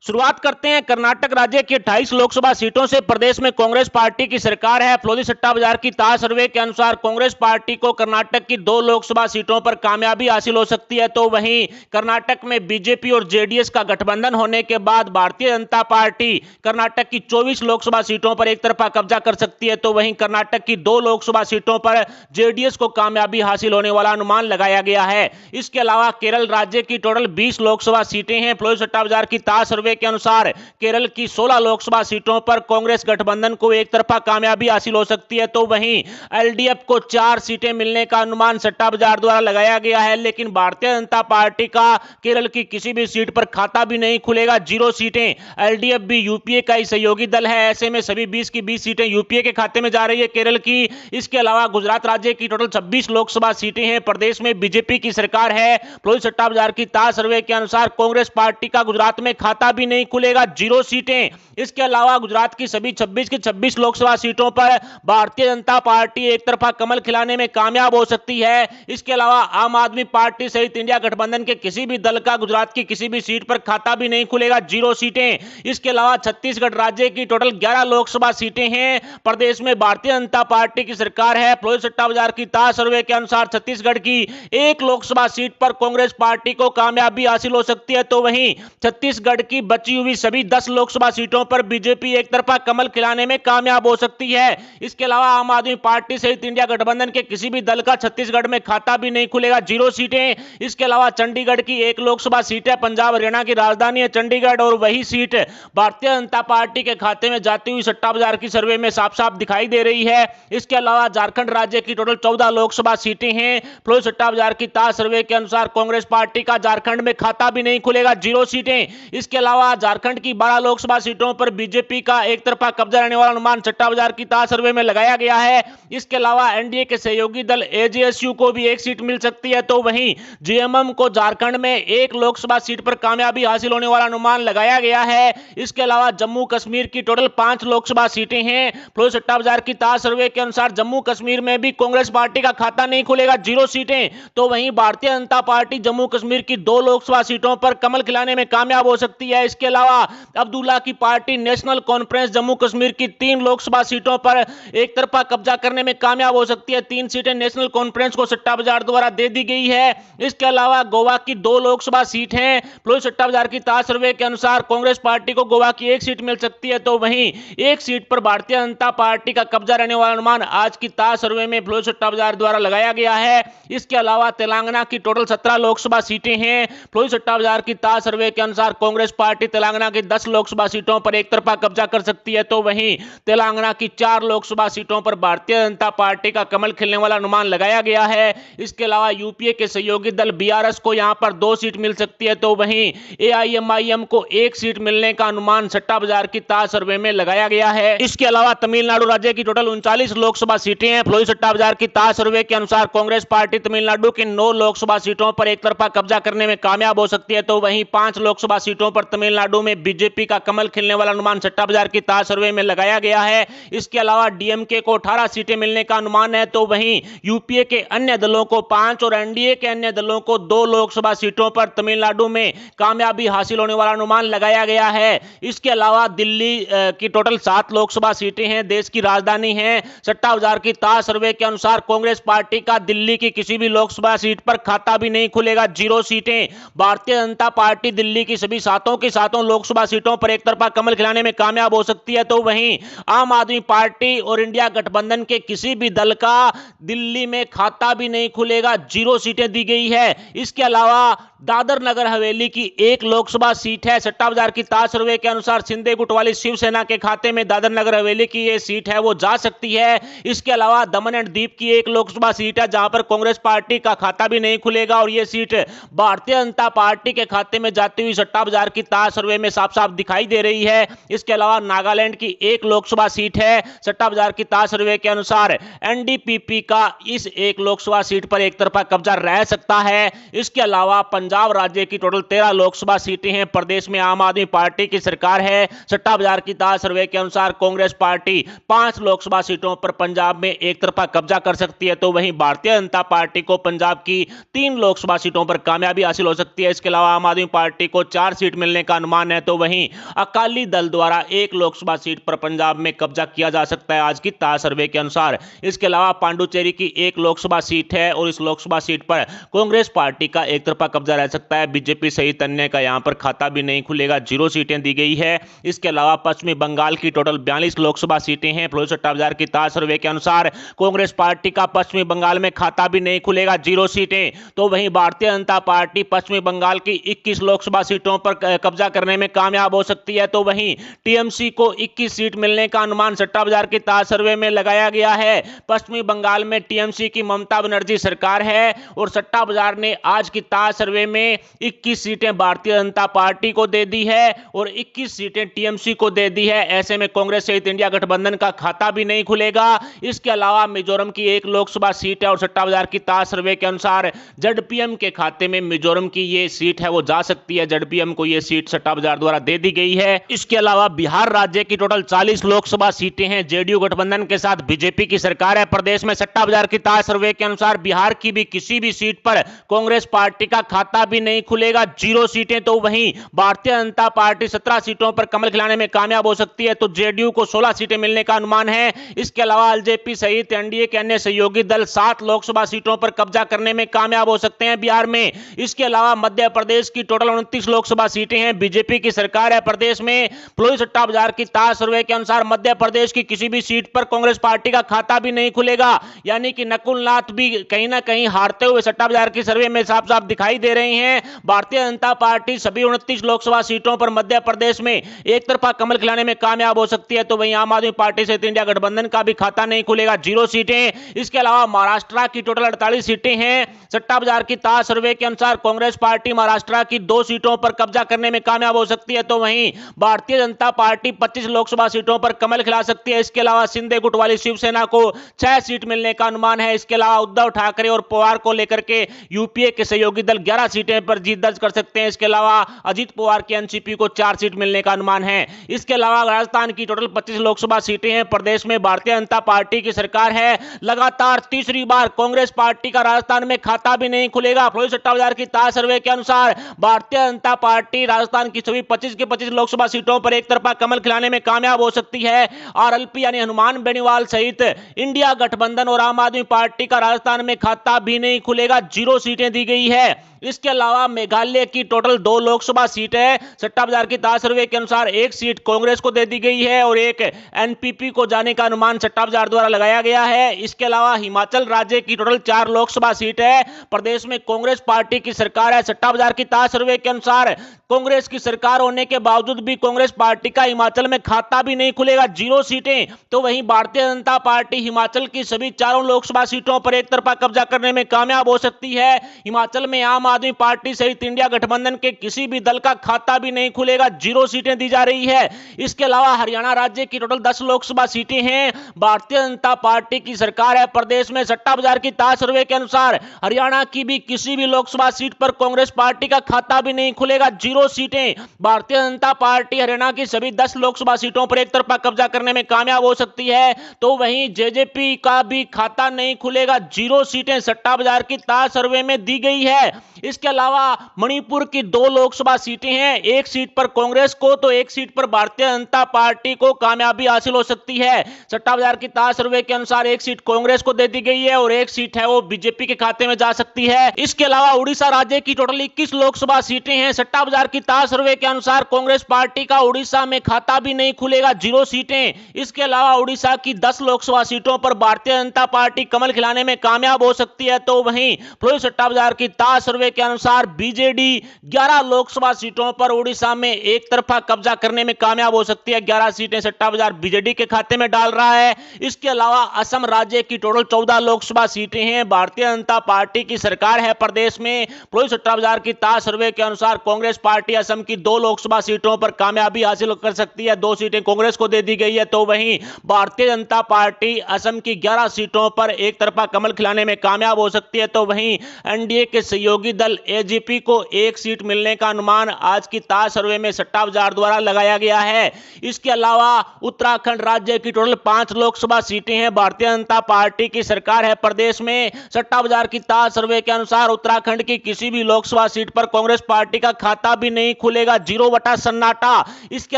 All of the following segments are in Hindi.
शुरुआत करते हैं। कर्नाटक राज्य की 28 लोकसभा सीटों से प्रदेश में कांग्रेस पार्टी की सरकार है। फौजी सट्टा बाजार की ताज सर्वे के अनुसार कांग्रेस पार्टी को कर्नाटक की 2 लोकसभा सीटों पर कामयाबी हासिल हो सकती है। तो वहीं कर्नाटक में बीजेपी और जेडीएस का गठबंधन होने के बाद भारतीय जनता पार्टी कर्नाटक की 24 लोकसभा सीटों पर एक तरफा कब्जा कर सकती है। तो वहीं कर्नाटक की 2 लोकसभा सीटों पर जेडीएस को कामयाबी हासिल होने वाला अनुमान लगाया गया है। इसके अलावा केरल राज्य की टोटल 20 लोकसभा सीटें हैं। फौजी सट्टा बाजार की ताज सर्वे के अनुसार केरल की 16 लोकसभा सीटों पर कांग्रेस गठबंधन को एक तरफा कामयाबी हासिल हो सकती है। तो वहीं एलडीएफ को 4 सीटें मिलने का अनुमान सट्टा बाजार द्वारा लगाया गया है, लेकिन भारतीय जनता पार्टी का केरल की किसी भी सीट पर खाता भी नहीं खुलेगा, 0 सीटें। एलडीएफ भी यूपीए का ही सहयोगी दल है, ऐसे में सभी 20 की 20 सीटें यूपीए के खाते में जा रही है केरल की। इसके अलावा गुजरात राज्य की टोटल 26 लोकसभा सीटें हैं। प्रदेश में बीजेपी की सरकार है। फौजी सट्टा बाजार की ताज सर्वे के अनुसार कांग्रेस पार्टी का गुजरात में खाता भी नहीं खुलेगा, 0 सीटें। इसके अलावा गुजरात की सभी 26 की 26 लोकसभा सीटों पर भारतीय जनता पार्टी एक तरफा कमल खिलाने में कामयाब हो सकती है। इसके अलावा आम आदमी पार्टी सहित इंडिया गठबंधन के किसी भी दल का गुजरात की किसी भी सीट पर खाता भी नहीं खुलेगा, 0 सीटें। इसके अलावा छत्तीसगढ़ राज्य की टोटल 11 लोकसभा सीटें हैं। प्रदेश में भारतीय जनता पार्टी की सरकार है। फौजी सट्टा बाजार की ताज सर्वे के अनुसार छत्तीसगढ़ की 1 लोकसभा सीट पर कांग्रेस पार्टी को कामयाबी हासिल हो सकती है। तो वहीं छत्तीसगढ़ की बची हुई सभी 10 लोकसभा सीटों पर बीजेपी एक तरफा कमल खिलाने में कामयाब हो सकती है। इसके अलावा आम आदमी पार्टी सहित इंडिया गठबंधन के किसी भी दल का छत्तीसगढ़ में खाता भी नहीं खुलेगा, 0 सीटें। इसके अलावा चंडीगढ़ की 1 लोकसभा सीट है। पंजाब हरियाणा की राजधानी है चंडीगढ़ और वही सीट भारतीय जनता पार्टी के खाते में जाती हुई सट्टा बाजार की सर्वे में साफ साफ दिखाई दे रही है। इसके अलावा झारखंड राज्य की टोटल 14 लोकसभा सीटें हैं। फौजी सट्टा बाजार की ताज सर्वे के अनुसार कांग्रेस पार्टी का झारखंड में खाता भी नहीं खुलेगा, 0 सीटें। इसके अलावा झारखंड की 12 लोकसभा सीटों पर बीजेपी का एक तरफा कब्जा रहने वाला अनुमान सट्टा बाजार की ताज सर्वे में लगाया गया है। इसके अलावा एनडीए के सहयोगी दल एजेएसयू को भी 1 सीट मिल सकती है। तो वहीं जेएमएम को झारखंड में 1 लोकसभा सीट पर कामयाबी हासिल होने वाला अनुमान लगाया गया है। इसके अलावा जम्मू कश्मीर की टोटल 5 लोकसभा सीटें हैं। फौजी सट्टा बाजार की ताज सर्वे के अनुसार जम्मू कश्मीर में भी कांग्रेस पार्टी का खाता नहीं खुलेगा, 0 सीटें। तो वहीं भारतीय जनता पार्टी जम्मू कश्मीर की 2 लोकसभा सीटों पर कमल खिलाने में कामयाब हो सकती है। इसके अलावा अब्दुल्ला की party national conference Jammu Kashmir की 3 लोकसभा सीटों पर एक तरफा कब्जा करने में कामयाब हो सकती है। 3 सीटें नेशनल कॉन्फ्रेंस को सट्टा बाजार द्वारा दे दी गई है। इसके अलावा गोवा की 2 लोकसभा सीट हैं। फौजी सट्टा बाजार की ताज सर्वे के अनुसार कांग्रेस पार्टी को गोवा की 1 सीट मिल सकती है। तो वहीं 1 सीट पर भारतीय जनता पार्टी का कब्जा रहने वाला अनुमान आज की ताज सर्वे में फौजी सट्टा बाजार द्वारा लगाया गया है। इसके अलावा तेलंगाना की टोटल 17 लोकसभा सीटें हैं। फौजी सट्टा बाजार की ताज सर्वे के अनुसार कांग्रेस पार्टी तेलंगाना की 10 लोकसभा सीटों पर एक तरफा कब्जा कर सकती है। तो वहीं तेलंगाना की 4 लोकसभा सीटों पर भारतीय जनता पार्टी का कमल खिलने वाला अनुमान लगाया गया है। इसके अलावा यूपीए के सहयोगी दल बीआरएस को यहां पर 2 सीट मिल सकती है। तो वहीं एआईएमआईएम को 1 सीट मिलने का अनुमान सट्टा बाजार की ताज सर्वे में लगाया गया है। इसके अलावा तमिलनाडु राज्य की टोटल 39 लोकसभा सीटें हैं। फौजी सट्टा बाजार की ताज सर्वे के अनुसार कांग्रेस पार्टी तमिलनाडु की 9 लोकसभा सीटों पर एक तरफा कब्जा करने में कामयाब हो सकती है। तो वहीं 5 लोकसभा सीटों पर तमिलनाडु में बीजेपी का कमल खिलने वाला अनुमान सट्टा बाजार की ताज सर्वे में लगाया गया है। इसके अलावा डीएमके को 18 सीटें मिलने का अनुमान है। तो वहीं यूपीए के अन्य दलों को 5 और एनडीए के अन्य दलों को 2 लोकसभा सीटों पर तमिलनाडु में कामयाबी हासिल होने वाला अनुमान लगाया गया है। इसके अलावा दिल्ली की टोटल 7 लोकसभा सीटें हैं, देश की राजधानी है। सट्टा बाजार की ताज सर्वे के अनुसार कांग्रेस पार्टी का दिल्ली की किसी भी लोकसभा सीट पर खाता भी नहीं खुलेगा, 0 सीटें। भारतीय जनता पार्टी दिल्ली की सभी 7 की 7 लोकसभा सीटों पर एक तरफा कमल खिलाने में कामयाब हो सकती है। तो वहीं आम आदमी पार्टी और इंडिया गठबंधन के किसी भी दल का दिल्ली में खाता भी नहीं खुलेगा, 0 सीटें दी गई है। इसके अलावा दादर नगर हवेली की 1 लोकसभा सीट है। सट्टा बाजार की ताज सर्वे के अनुसार शिंदे गुट वाली शिवसेना के खाते में दादर नगर हवेली की ये सीट है, वो जा सकती है। इसके अलावा दमन एंड दीव की 1 लोकसभा सीट है, जहां पर कांग्रेस पार्टी का खाता भी नहीं खुलेगा और यह सीट भारतीय जनता पार्टी के खाते में जाती हुई सट्टा बाजार की ताज सर्वे में साफ साफ दिखाई दे रही है। इसके अलावा नागालैंड की 1 लोकसभा सीट है। सट्टा बाजार की ताज सर्वे के अनुसार एनडीपीपी का इस 1 लोकसभा सीट पर एक तरफा कब्जा रह सकता है। इसके अलावा पंजाब राज्य की टोटल 13 लोकसभा सीटें हैं। प्रदेश में आम आदमी पार्टी की सरकार है। सट्टा बाजार की ताज सर्वे के अनुसार कांग्रेस पार्टी 5 लोकसभा सीटों पर पंजाब में एक तरफा कब्जा कर सकती है। तो वहीं भारतीय जनता पार्टी को पंजाब की 3 लोकसभा सीटों पर कामयाबी हासिल हो सकती है। इसके अलावा आम आदमी पार्टी को 4 सीट मिलने का अनुमान है, तो वहीं अकाली दल द्वारा एक लोकसभा सीट पर पंजाब में कब्जा किया जा सकता है आज की ताजा सर्वे के अनुसार। इसके अलावा पांडुचेरी की एक लोकसभा सीट है और इस लोकसभा सीट पर कांग्रेस पार्टी का एक तरफा कब्जा रह सकता है। बीजेपी सहित अन्य का यहां पर खाता भी नहीं खुलेगा, 0 सीटें दी गई है। इसके अलावा पश्चिमी बंगाल की टोटल 42 लोकसभा सीटें हैं। फिरोज सट्टा बाजार की ताजा सर्वे के अनुसार कांग्रेस पार्टी का पश्चिमी बंगाल में खाता भी नहीं खुलेगा, 0 सीटें। तो वहीं भारतीय जनता पार्टी पश्चिमी बंगाल की 21 लोकसभा सीटों पर कब्जा करने में कामयाब हो सकती है। तो वहीं टीएमसी को 21 सीट मिलने का अनुमान सट्टा बाजार की ताजा सर्वे में लगाया गया है। पश्चिमी बंगाल में टीएमसी की ममता बनर्जी सरकार है और सट्टा बाजार ने आज की ताजा सर्वे में 21 सीटें भारतीय जनता पार्टी को दे दी है और 21 सीटें टीएमसी को दे दी है। ऐसे में कांग्रेस सहित इंडिया गठबंधन का खाता भी नहीं खुलेगा। इसके अलावा मिजोरम की एक लोकसभा सीट है और सट्टा बाजार की ताजा सर्वे के अनुसार जेडपीएम के खाते में मिजोरम की ये सीट है वो जा सकती है। जेडपीएम को ये सीट सट्टा बाजार द्वारा दे दी गई है। इसके अलावा बिहार राज्य की टोटल 40 लोकसभा सीटें हैं। जेडीयू गठबंधन के साथ बीजेपी की सरकार है प्रदेश में। सट्टा बाजार की ताजा सर्वे के अनुसार बिहार की भी किसी भी सीट पर कांग्रेस पार्टी का खाता भी नहीं खुलेगा, 0 सीटें। तो वहीं भारतीय जनता पार्टी 17 सीटों पर कमल खिलाने में कामयाब हो सकती है, तो जेडीयू को 16 सीटें मिलने का अनुमान है। इसके अलावा एलजेपी सहित एनडीए के अन्य सहयोगी दल 7 लोकसभा सीटों पर कब्जा करने में कामयाब हो सकते हैं बिहार में। इसके अलावा मध्य प्रदेश की टोटल 29 लोकसभा सीटें हैं। बीजेपी की सरकार है प्रदेश में। फिरोज सट्टा बाजार की ताजा सर्वे के अनुसार मध्य प्रदेश की किसी भी सीट पर कांग्रेस पार्टी का खाता भी नहीं खुलेगा, यानी कि नकुल नाथ भी कहीं ना कहीं हारते हुए सट्टा बाजार की सर्वे में साफ साफ दिखाई दे रहे हैं। भारतीय जनता पार्टी सभी 29 लोकसभा सीटों पर मध्य प्रदेश में एक तरफा कमल खिलाने में कामयाब हो सकती है। तो वहीं आम आदमी पार्टी से इंडिया गठबंधन का भी खाता नहीं खुलेगा, 0 सीटें। इसके अलावा महाराष्ट्र की टोटल 48 सीटें हैं। सट्टा बाजार की ताजा सर्वे के अनुसार कांग्रेस पार्टी महाराष्ट्र की 2 सीटों पर कब्जा करने में कामयाब हो सकती है। तो वहीं भारतीय जनता पार्टी 25 लोकसभा सीटों पर कमल खिला सकती है। इसके अलावा शिंदे गुट वाली शिवसेना को 6 सीट मिलने का अनुमान है। इसके अलावा उद्धव ठाकरे और पवार को लेकर के यूपीए के सहयोगी दल 11 सीटें पर जीत दर्ज कर सकते हैं। इसके अलावा अजीत पवार की एनसीपी को 4 सीट मिलने का अनुमान है। इसके अलावा राजस्थान की टोटल 25 लोकसभा सीटें हैं। प्रदेश में भारतीय जनता पार्टी की सरकार है। लगातार तीसरी बार कांग्रेस पार्टी का राजस्थान में खाता भी नहीं खुलेगा। फिरोज सट्टा बाजार की ताजा सर्वे के अनुसार भारतीय जनता पार्टी राजस्थान की सभी 25 के 25 लोकसभा सीटों पर एक तरफा कमल खिलाने में कामयाब हो सकती है। आरएलपी यानी हनुमान बेनीवाल सहित इंडिया गठबंधन और आम आदमी पार्टी का राजस्थान में खाता भी नहीं खुलेगा, 0 सीटें दी गई है। इसके अलावा मेघालय की टोटल 2 लोकसभा सीट है। सट्टा बाजार की ताजा सर्वे के अनुसार एक सीट कांग्रेस को दे दी गई है और एक एनपीपी को जाने का अनुमान सट्टा बाजार द्वारा लगाया गया है। इसके अलावा हिमाचल राज्य की टोटल 4 लोकसभा सीट है। प्रदेश में कांग्रेस पार्टी की सरकार है। सट्टा बाजार की ताजा सर्वे के अनुसार कांग्रेस की सरकार होने के बावजूद भी कांग्रेस पार्टी का हिमाचल में खाता भी नहीं खुलेगा, 0 सीटें। तो वहीं भारतीय जनता पार्टी हिमाचल की सभी 4 लोकसभा सीटों पर एक तरफा कब्जा करने में कामयाब हो सकती है। हिमाचल में आम आदमी पार्टी सहित इंडिया गठबंधन के किसी भी दल का खाता भी नहीं खुलेगा, 0 सीटें दी जा रही है। इसके अलावा हरियाणा राज्य की टोटल 10 लोकसभा सीटें हैं। भारतीय जनता पार्टी की सरकार है प्रदेश में। सट्टा बाजार की ताजा सर्वे के अनुसार हरियाणा की भी किसी भी लोकसभा सीट पर कांग्रेस पार्टी का खाता भी नहीं खुलेगा, 0 सीटें। भारतीय जनता पार्टी हरियाणा की सभी 10 लोकसभा सीटों पर एक तरफा कब्जा करने में कामयाब हो सकती है। तो वहीं जेजेपी का भी खाता नहीं खुलेगा, 0 सीटें सट्टा बाजार की ताजा सर्वे में दी गई है। इसके अलावा मणिपुर की 2 लोकसभा सीटें हैं। एक सीट पर कांग्रेस को तो एक सीट पर भारतीय जनता पार्टी को कामयाबी हासिल हो सकती है। सट्टा बाजार की ताजा सर्वे के अनुसार एक सीट कांग्रेस को दे दी गई है और एक सीट है वो बीजेपी के खाते में जा सकती है। इसके अलावा उड़ीसा राज्य की टोटल 21 लोकसभा सीटें हैं। सट्टा बाजार की ताजा सर्वे के अनुसार कांग्रेस पार्टी का उड़ीसा में खाता भी नहीं खुलेगा, 0 सीटें। इसके अलावा उड़ीसा की 10 लोकसभा सीटों पर भारतीय जनता पार्टी कमल खिलाने में कामयाब हो सकती है। तो वहीं फिरोज सट्टा बाजार की ताजा सर्वे के अनुसार बीजेडी 11 लोकसभा सीटों पर उड़ीसा में एक तरफा कब्जा करने में कामयाब हो सकती है। 11 सीटें सट्टा बाजार बीजेडी के खाते में डाल रहा है। इसके अलावा असम राज्य की टोटल 14 लोकसभा सीटें हैं। भारतीय जनता पार्टी की सरकार है प्रदेश में। फिरोज सट्टा बाजार की ताजा सर्वे के अनुसार कांग्रेस पार्टी असम की 2 लोकसभा सीटों पर कामयाबी हासिल कर सकती है, 2 सीटें कांग्रेस को दे दी गई है। तो वहीं भारतीय जनता पार्टी असम की 11 सीटों पर एक तरफा कमल खिलाने में कामयाब हो सकती है। तो वहीं एनडीए के सहयोगी दल एजीपी को एक सीट मिलने का अनुमान आज की ताज सर्वे में सट्टा बाजार द्वारा लगाया गया है। इसके अलावा उत्तराखंड राज्य की टोटल 5 लोकसभा सीटें हैं। भारतीय जनता पार्टी की सरकार है प्रदेश में। सट्टा बाजार की ताज सर्वे के अनुसार उत्तराखंड की किसी भी लोकसभा सीट पर कांग्रेस पार्टी का खाता भी नहीं खुलेगा, 0 बटा सन्नाटा। इसके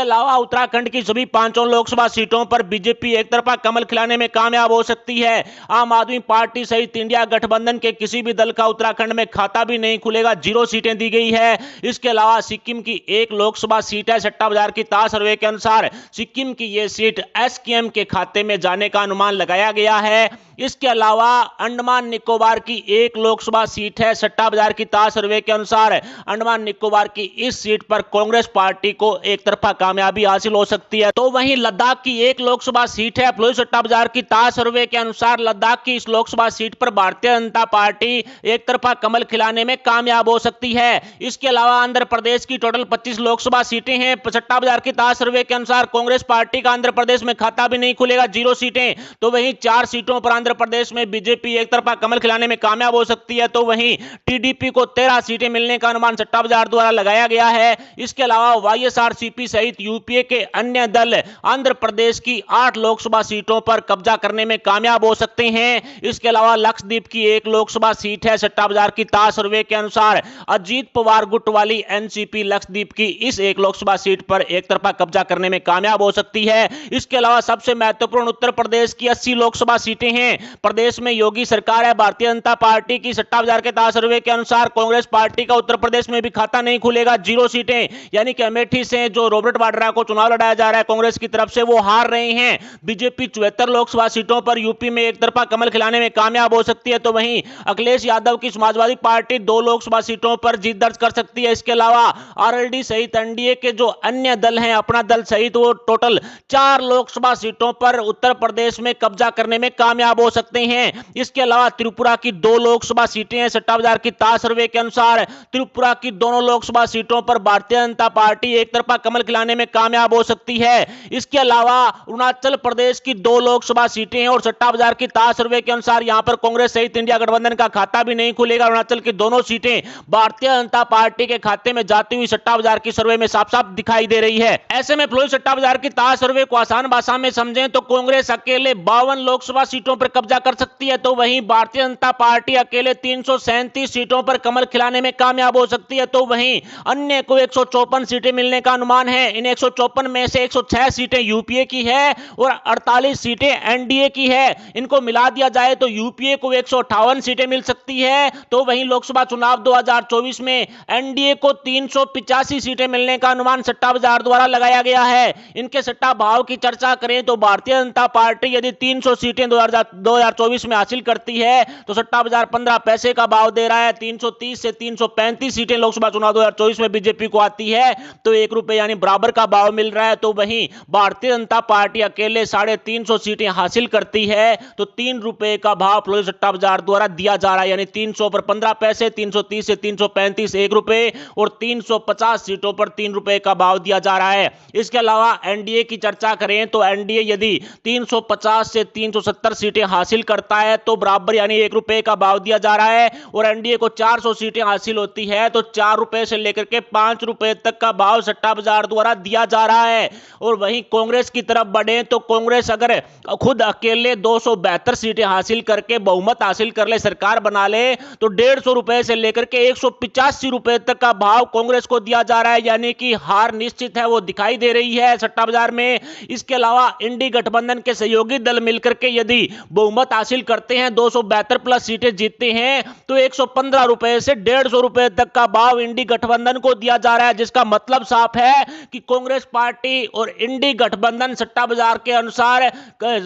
अलावा उत्तराखंड की सभी 5 लोकसभा सीटों पर बीजेपी एक तरफा कमल खिलाने में कामयाब हो सकती है। आम आदमी पार्टी सहित इंडिया गठबंधन के किसी भी दल का उत्तराखंड में खाता भी नहीं खुलेगा, 0 सीटें दी गई है। इसके अलावा सिक्किम की एक लोकसभा सीट है। सट्टा बाजार की ताज सर्वे के अनुसार सिक्किम की यह सीट एसकेएम के खाते में जाने का अनुमान लगाया गया है। इसके अलावा अंडमान निकोबार की एक लोकसभा सीट है। सट्टा बाजार की ताज सर्वे के अनुसार अंडमान निकोबार की इस सीट पर कांग्रेस पार्टी को एक तरफा कामयाबी हासिल हो सकती है। तो वहीं लद्दाख की एक लोकसभा सीट है। फ्लोरिडा सट्टा बाजार की ताज सर्वे के अनुसार लद्दाख की इस लोकसभा सीट पर भारतीय जनता पार्टी एक तरफा कमल खिलाने में कामयाब हो सकती है। इसके अलावा आंध्र प्रदेश की टोटल 25 लोकसभा सीटें हैं। सट्टा बाजार की ताज सर्वे के अनुसार कांग्रेस पार्टी का आंध्र प्रदेश में खाता भी नहीं खुलेगा, 0 सीटें। तो वहीं 4 सीटों पर आंध्र प्रदेश में बीजेपी एक तरफा कमल खिलाने में कामयाब हो सकती है। तो वहीं टीडीपी को 13 सीटें मिलने का अनुमान सट्टा बाजार द्वारा लगाया गया है। इसके अलावा वाईएसआरसीपी सहित यूपीए के अन्य दल आंध्र प्रदेश की 8 लोकसभा सीटों पर कब्जा करने में कामयाब हो सकते हैं। इसके अलावा लक्षद्वीप की एक लोकसभा सीट है। सट्टा बाजार की ताज सर्वे के अनुसार अजीत पवार गुट वाली एनसीपी लक्षद्वीप की इस एक लोकसभा सीट पर एक तरफा कब्जा करने में कामयाब हो सकती है। इसके अलावा सबसे महत्वपूर्ण उत्तर प्रदेश की 80 लोकसभा सीटें हैं। प्रदेश में योगी सरकार है भारतीय जनता पार्टी की। सट्टा बाजार के ताज सर्वे के अनुसार कांग्रेस पार्टी का उत्तर प्रदेश में भी खाता नहीं खुलेगा, 0 सीटें। यानी कि अमेठी से जो रॉबर्ट वाड्रा को चुनाव लड़ाया जा रहा है कांग्रेस की तरफ से, वो हार रहे हैं। बीजेपी 74 लोकसभा सीटों पर यूपी में एक तरफा कमल खिलाने में कामयाब हो सकती है। तो वहीं अखिलेश यादव की समाजवादी पार्टी 2 लोकसभा सीटों पर जीत दर्ज कर सकती है। इसके अलावा आरएलडी सहित एनडीए के जो अन्य दल हैं, अपना दल सहित, वो टोटल 4 लोकसभा सीटों पर उत्तर प्रदेश में कब्जा करने में कामयाब हो सकते हैं। इसके अलावा त्रिपुरा की 2 लोकसभा सीटें हैं। सट्टा बाजार की ताज सर्वे के अनुसार त्रिपुरा की दोनों लोकसभा सीटों पर भारतीय जनता पार्टी एक तरफा कमल खिलाने में कामयाब हो सकती है। इसके अलावा अरुणाचल प्रदेश की 2 लोकसभा सीटें हैं और सट्टा बाजार की ताज सर्वे के अनुसार यहां पर कांग्रेस सहित इंडिया गठबंधन का खाता भी नहीं खुलेगा। अरुणाचल की दोनों सीटें भारतीय जनता पार्टी के खाते में जाती हुई सट्टा बाजार की सर्वे में साफ साफ दिखाई दे रही है। ऐसे में फ्लोरिडा सट्टा बाजार की ताज सर्वे को आसान भाषा में समझें तो कांग्रेस अकेले 52 लोकसभा सीटों पर कब्जा कर सकती है। तो वहीं भारतीय जनता पार्टी अकेले 337 सीटों पर कमल खिलाने में कामयाब हो सकती है। तो वहीं अन्य को 154 सीटें मिलने का अनुमान है। इन 154 में से 106 सीटें यूपीए की है और 48 सीटें एनडीए की है। इनको मिला दिया जाए तो यूपीए को 158 सीटें मिल सकती है। तो वहीं लोकसभा चुनाव 2024 में एनडीए को 385 सीटें मिलने का अनुमान सट्टा बाजार द्वारा लगाया गया है। इनके सट्टा भाव की चर्चा करें तो भारतीय जनता पार्टी यदि 300 सीटें 2024 में हासिल करती है तो सट्टा बाजार 15 पैसे का भाव दे रहा है। 330 से 335 सीटें लोकसभा चुनाव 2024 में बीजेपी को आती है तो 1 रुपए यानी बराबर का भाव मिल रहा है। तो वहीं भारतीय जनता पार्टी अकेले 350 सीटें हासिल करती है तो 3 रुपए का भाव फ्लोरिडा सट्टा बाजार द्वारा दिया जा रहा है। यानी 300 पर 15 पैसे, 330 से 335 1 रुपए और 350 सीटों पर 3 रुपए का भाव दिया जा रहा है। इसके अलावा एनडीए की चर्चा करें तो एनडीए यदि 350 से 370 सीटें हासिल करता है तो बराबर यानी 1 रुपए का भाव दिया जा रहा है। और एनडीए को 400 सीटें हासिल होती है तो 4 रुपए से लेकर के 5 रुपए तक का भाव सट्टा बाजार द्वारा दिया जा रहा है। और वहीं कांग्रेस की तरफ बढ़े तो कांग्रेस अगर खुद अकेले 272 सीटें हासिल करके बहुमत हासिल कर ले, सरकार बना ले, तो 150 रुपए से लेकर के 185 रुपए तक का भाव कांग्रेस को दिया जा रहा है। यानी कि हार निश्चित है, वो दिखाई दे रही है सट्टा बाजार में। इसके अलावा इंडी गठबंधन के सहयोगी दल मिलकर के यदि बहुमत हासिल करते हैं, 272 प्लस सीटें जीतते हैं तो 115 रुपए से 150 रुपए तक का भाव इंडी गठबंधन को दिया जा रहा है। जिसका मतलब साफ है कि कांग्रेस पार्टी और इंडी गठबंधन सट्टा बाजार के अनुसार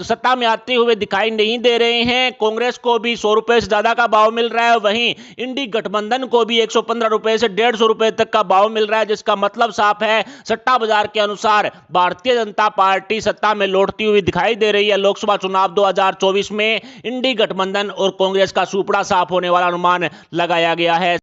सत्ता में आते हुए दिखाई नहीं दे रहे हैं। कांग्रेस को भी 100 रुपए से ज्यादा का भाव मिल रहा है, वहीं इंडी गठबंधन को भी 115 रुपए से 150 रुपए तक का भाव मिल रहा है। जिसका मतलब साफ है सट्टा बाजार के अनुसार भारतीय जनता पार्टी सत्ता में लौटती हुई दिखाई दे रही है। लोकसभा चुनाव 2024 में इंडी गठबंधन और कांग्रेस का सुपड़ा साफ होने वाला अनुमान लगाया गया है।